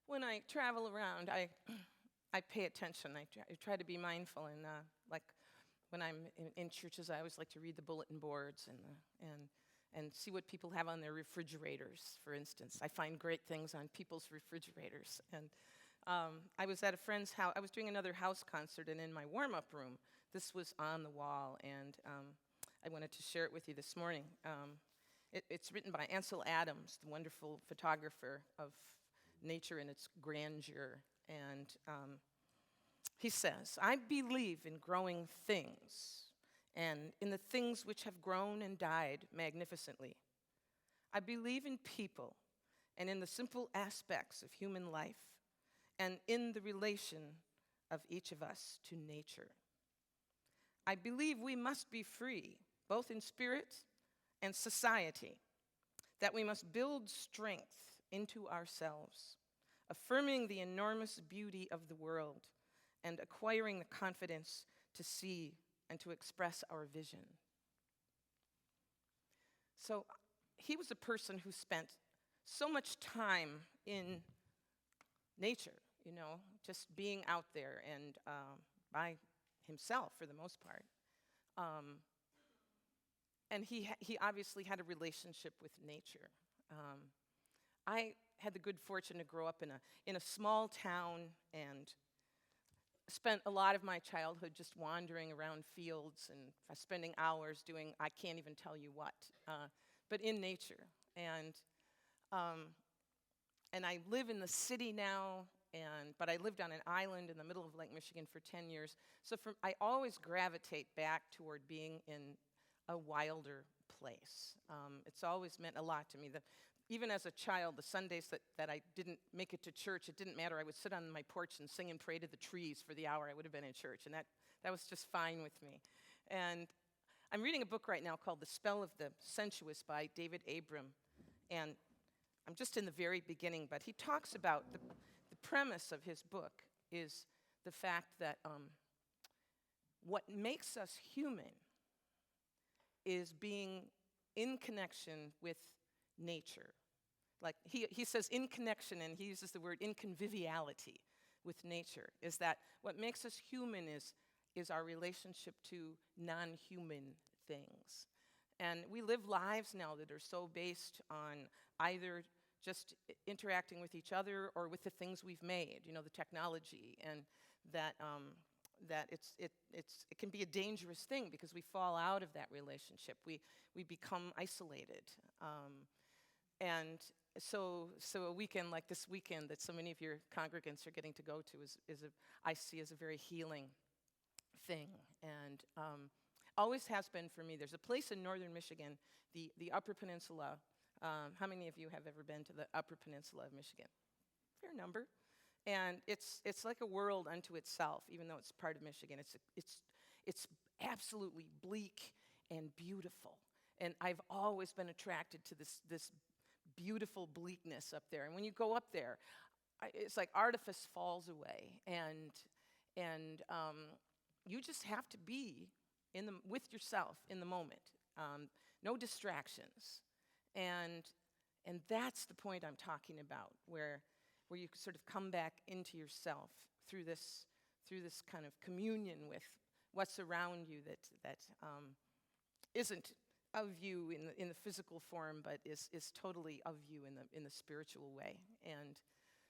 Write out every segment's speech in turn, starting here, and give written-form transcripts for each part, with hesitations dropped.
when I travel around, I pay attention. I try to be mindful, and like when I'm in churches, I always like to read the bulletin boards and see what people have on their refrigerators. For instance, I find great things on people's refrigerators. And I was at a friend's house. I was doing another house concert, and in my warm-up room, this was on the wall, and I wanted to share it with you this morning. It's written by Ansel Adams, the wonderful photographer of nature in its grandeur. And he says, "I believe in growing things, and in the things which have grown and died magnificently. I believe in people, and in the simple aspects of human life, and in the relation of each of us to nature. I believe we must be free, both in spirit and society, that we must build strength into ourselves, affirming the enormous beauty of the world and acquiring the confidence to see and to express our vision." So he was a person who spent so much time in nature, just being out there and by himself for the most part. And he obviously had a relationship with nature. I had the good fortune to grow up in a small town and spent a lot of my childhood just wandering around fields and spending hours doing I can't even tell you what, but in nature. And I live in the city now, but I lived on an island in the middle of Lake Michigan for 10 years. So I always gravitate back toward being in a wilder place. It's always meant a lot to me. Even as a child, the Sundays that I didn't make it to church, it didn't matter. I would sit on my porch and sing and pray to the trees for the hour I would have been in church, and that was just fine with me. And I'm reading a book right now called The Spell of the Sensuous by David Abram, and I'm just in the very beginning, but he talks about the premise of his book is the fact that what makes us human is being in connection with nature. Like he says in connection, and he uses the word in conviviality with nature, is that what makes us human is our relationship to non-human things. And we live lives now that are so based on either just interacting with each other or with the things we've made, the technology, and that it can be a dangerous thing because we fall out of that relationship. We become isolated. And so a weekend like this weekend that so many of your congregants are getting to go to I see as a very healing thing. And always has been for me. There's a place in northern Michigan, the Upper Peninsula. How many of you have ever been to the Upper Peninsula of Michigan? Fair number. And it's like a world unto itself, even though it's part of Michigan. It's absolutely bleak and beautiful. And I've always been attracted to this beautiful bleakness up there. And when you go up there, it's like artifice falls away, and you just have to be with yourself in the moment. No distractions. And that's the point I'm talking about, where you sort of come back into yourself through this kind of communion with what's around you that isn't of you in the physical form, but is totally of you in the spiritual way. And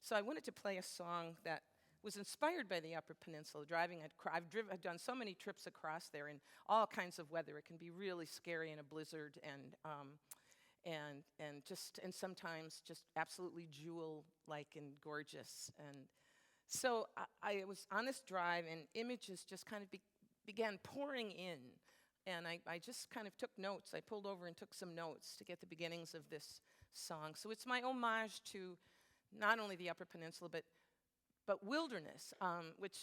so I wanted to play a song that was inspired by the Upper Peninsula. I've done so many trips across there in all kinds of weather. It can be really scary in a blizzard, and sometimes just absolutely jewel-like and gorgeous. And so I was on this drive, and images just kind of began pouring in. And I just kind of took notes. I pulled over and took some notes to get the beginnings of this song. So it's my homage to not only the Upper Peninsula, but wilderness, which,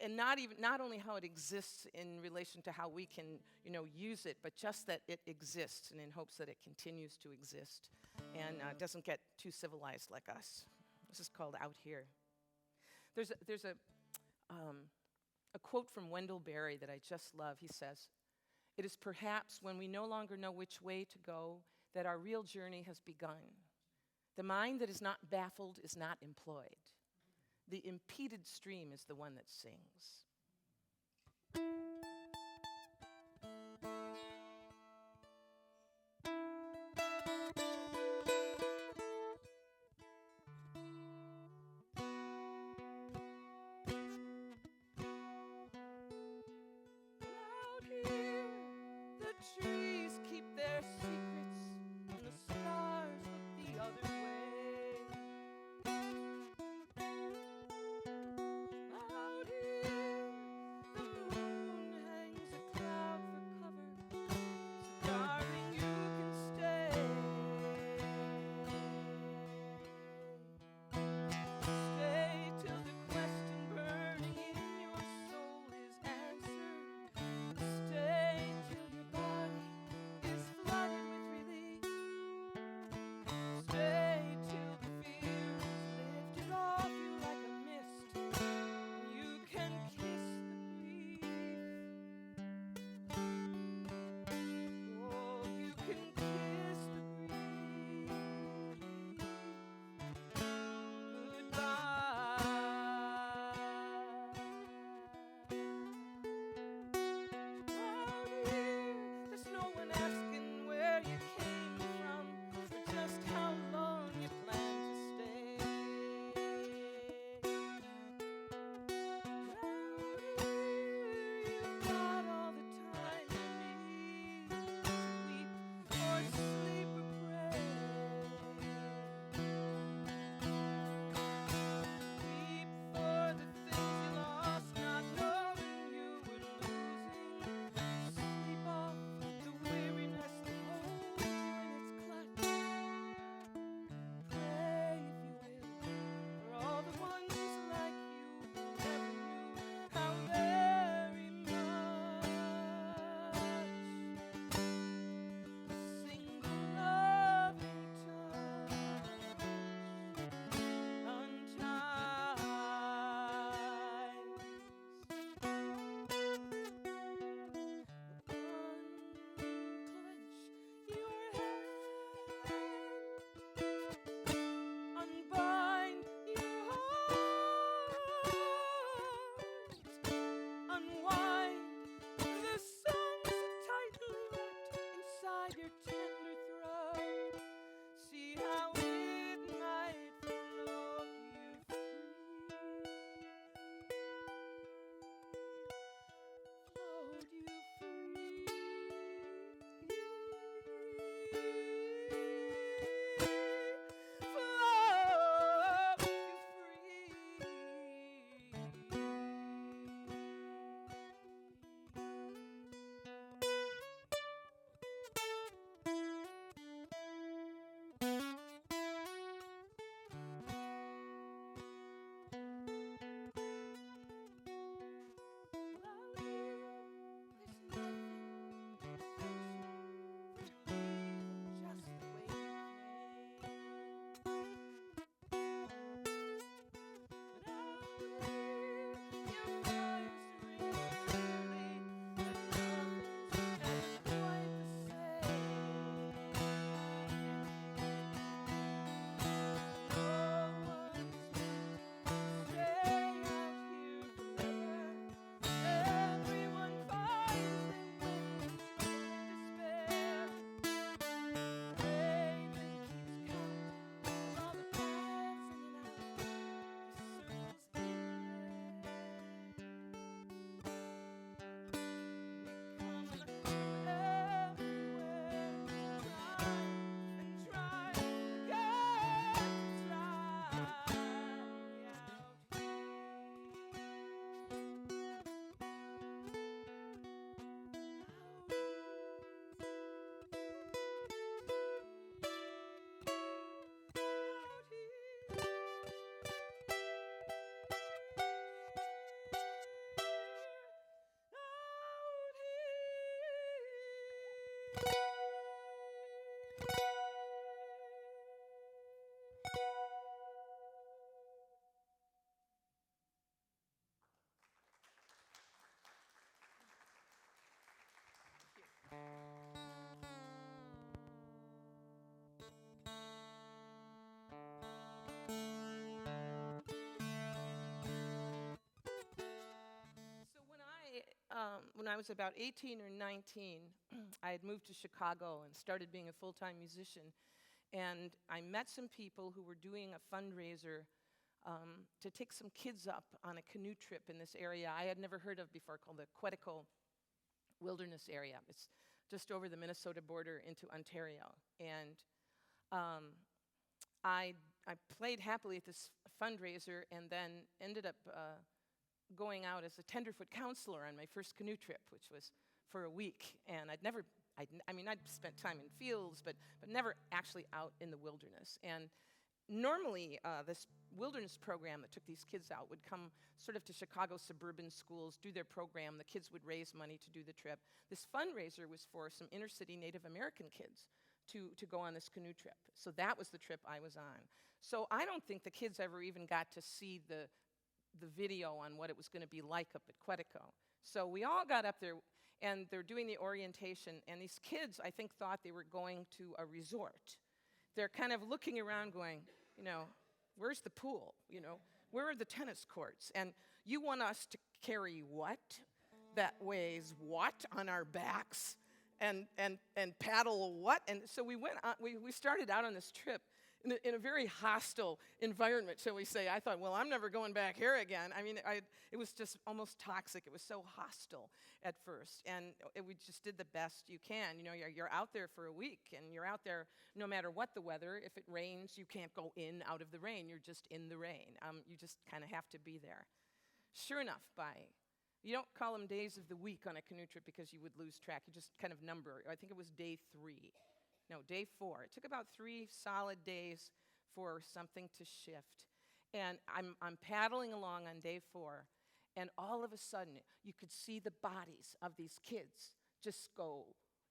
and not only how it exists in relation to how we can, use it, but just that it exists, and in hopes that it continues to exist and doesn't get too civilized like us. This is called Out Here. There's a quote from Wendell Berry that I just love. He says, "It is perhaps when we no longer know which way to go that our real journey has begun, The mind that is not baffled is not employed. The impeded stream is the one that sings. Out here, the trees keep their secrets, and the stars look the other way. Out here, when I was about 18 or 19, I had moved to Chicago and started being a full-time musician. And I met some people who were doing a fundraiser to take some kids up on a canoe trip in this area I had never heard of before, called the Quetico Wilderness Area. It's just over the Minnesota border into Ontario. And I played happily at this fundraiser and then ended up going out as a tenderfoot counselor on my first canoe trip, which was for a week. And I'd spent time in fields, but never actually out in the wilderness. And normally, this wilderness program that took these kids out would come sort of to Chicago suburban schools, do their program. The kids would raise money to do the trip. This fundraiser was for some inner city Native American kids to go on this canoe trip. So that was the trip I was on. So I don't think the kids ever even got to see the video on what it was going to be like up at Quetico. So we all got up there, and they're doing the orientation, and these kids, I think, thought they were going to a resort. They're kind of looking around going, where's the pool? Where are the tennis courts? And you want us to carry what that weighs what on our backs and paddle what? And so we went on, we started out on this trip in a very hostile environment, shall we say. I thought, well, I'm never going back here again. I mean, it was just almost toxic. It was so hostile at first, and we just did the best you can. You're out there for a week, and you're out there no matter what the weather. If it rains, you can't go out of the rain. You're just in the rain. You just kind of have to be there. Sure enough, you don't call them days of the week on a canoe trip because you would lose track. You just kind of number. I think it was day 4. It took about 3 solid days for something to shift. And I'm paddling along on day 4, and all of a sudden, you could see the bodies of these kids just go,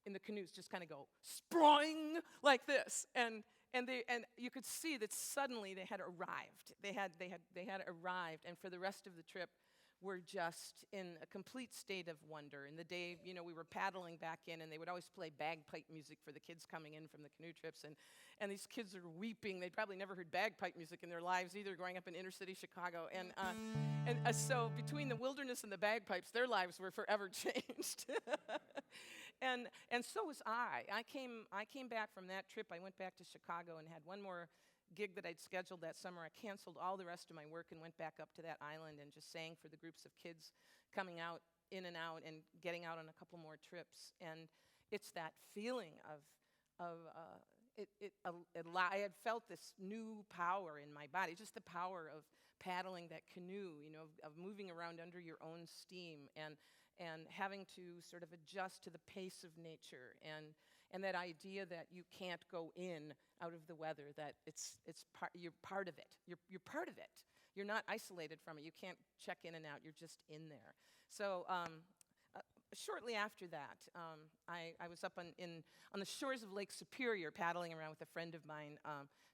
in the canoes, just kind of go, sproing, like this. And you could see that suddenly they had arrived. They had arrived, and for the rest of the trip, were just in a complete state of wonder. And the day, we were paddling back in, and they would always play bagpipe music for the kids coming in from the canoe trips. And these kids are weeping. They'd probably never heard bagpipe music in their lives either, growing up in inner city Chicago. And so between the wilderness and the bagpipes, their lives were forever changed. And so was I. I came back from that trip. I went back to Chicago and had one more gig that I'd scheduled that summer. I canceled all the rest of my work and went back up to that island and just sang for the groups of kids coming out, in and out, and getting out on a couple more trips. And it's that feeling I had felt this new power in my body, just the power of paddling that canoe, of moving around under your own steam and having to sort of adjust to the pace of nature, and that idea that you can't go in out of the weather, that you're part of it. You're part of it. You're not isolated from it. You can't check in and out. You're just in there. So shortly after that, I was up on the shores of Lake Superior, paddling around with a friend of mine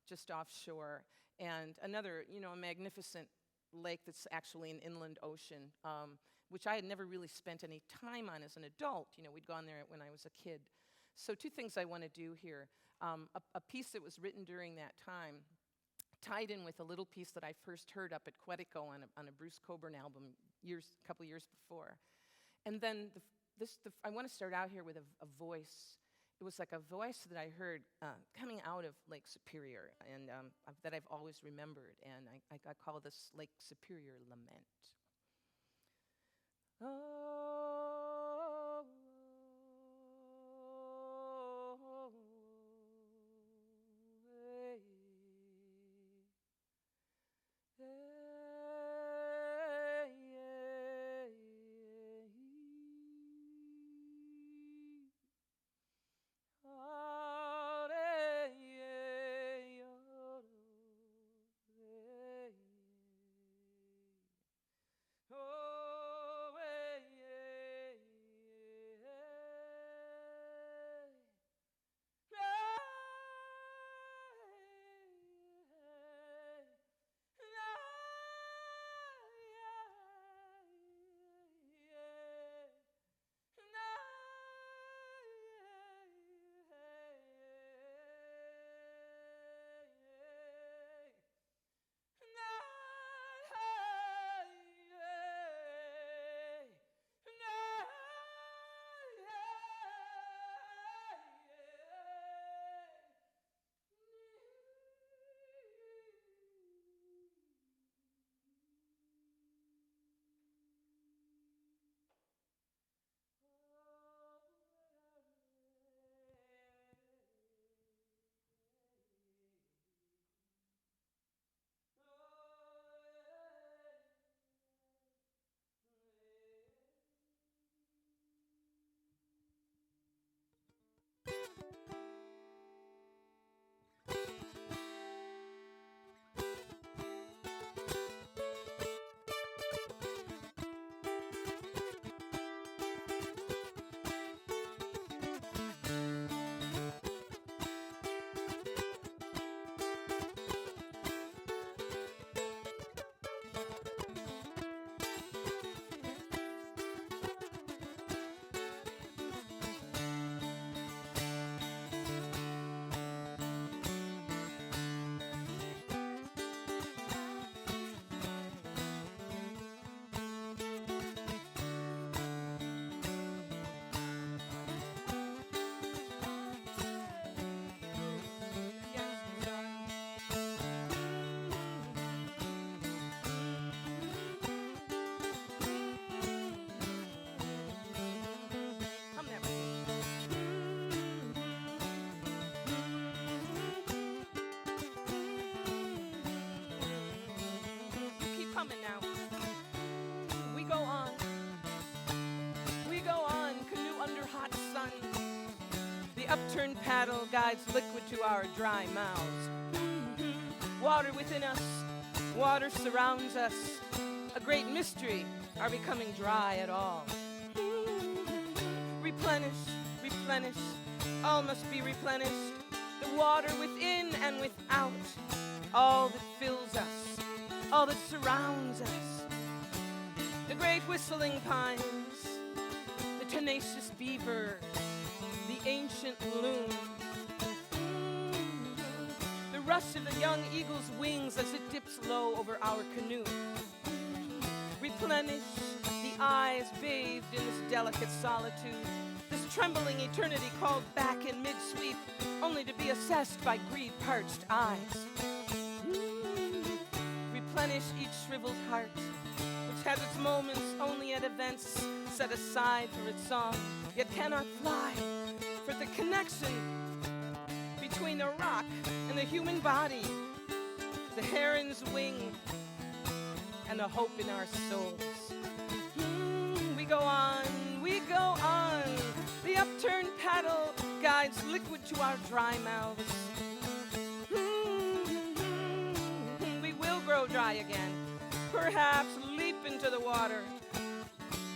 just offshore, and another, a magnificent lake that's actually an inland ocean, which I had never really spent any time on as an adult. We'd gone there when I was a kid. So 2 things I want to do here. A piece that was written during that time tied in with a little piece that I first heard up at Quetico on a Bruce Coburn album a couple years before. And then I want to start out here with a voice. It was like a voice that I heard coming out of Lake Superior, and that I've always remembered. And I call this Lake Superior Lament. Oh, hey, upturned paddle guides liquid to our dry mouths. Water within us, water surrounds us. A great mystery, our becoming dry at all. Replenish, replenish, all must be replenished. The water within and without, all that fills us, all that surrounds us. The great whistling pines, the tenacious beaver, the ancient loon. The rush of the young eagle's wings as it dips low over our canoe. Replenish the eyes bathed in this delicate solitude, this trembling eternity called back in mid-sweep, only to be assessed by greed-parched eyes. Replenish each shriveled heart, which has its moments only at events set aside for its song, yet cannot fly, for the connection between the rock and the human body, the heron's wing, and the hope in our souls. We go on, we go on. The upturned paddle guides liquid to our dry mouths. We will grow dry again, perhaps leap into the water.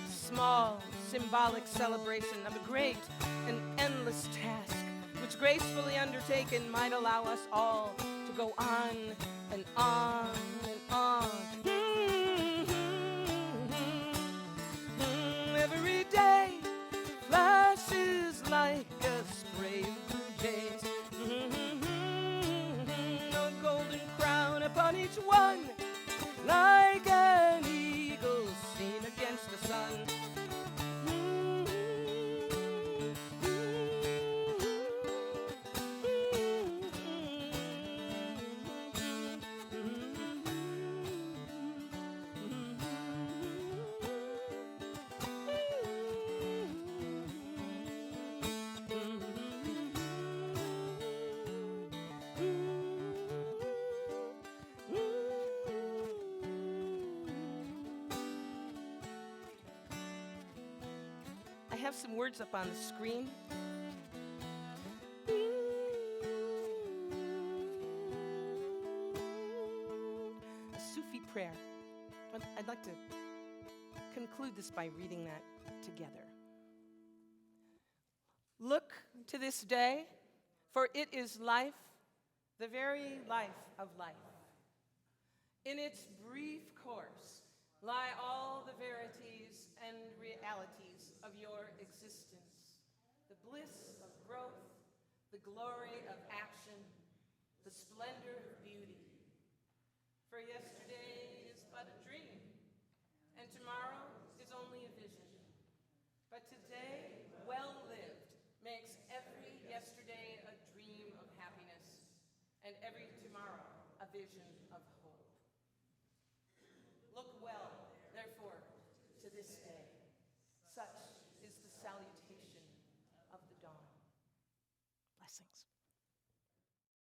Small, symbolic celebration of a great and endless task, which gracefully undertaken might allow us all to go on and on and on. Every day flashes like a spray of blue jays. A golden crown upon each one, like an eagle seen against the sun. I have some words up on the screen. A Sufi prayer. I'd like to conclude this by reading that together. Look to this day, for it is life, the very life of life. In its brief course lie all the verities and realities of your existence, the bliss of growth, the glory of action, the splendor of beauty. For yesterday is but a dream, and tomorrow is only a vision. But today, well lived, makes every yesterday a dream of happiness, and every tomorrow a vision of hope. Look well, therefore, to this day. Such is the salutation of the dawn. Blessings.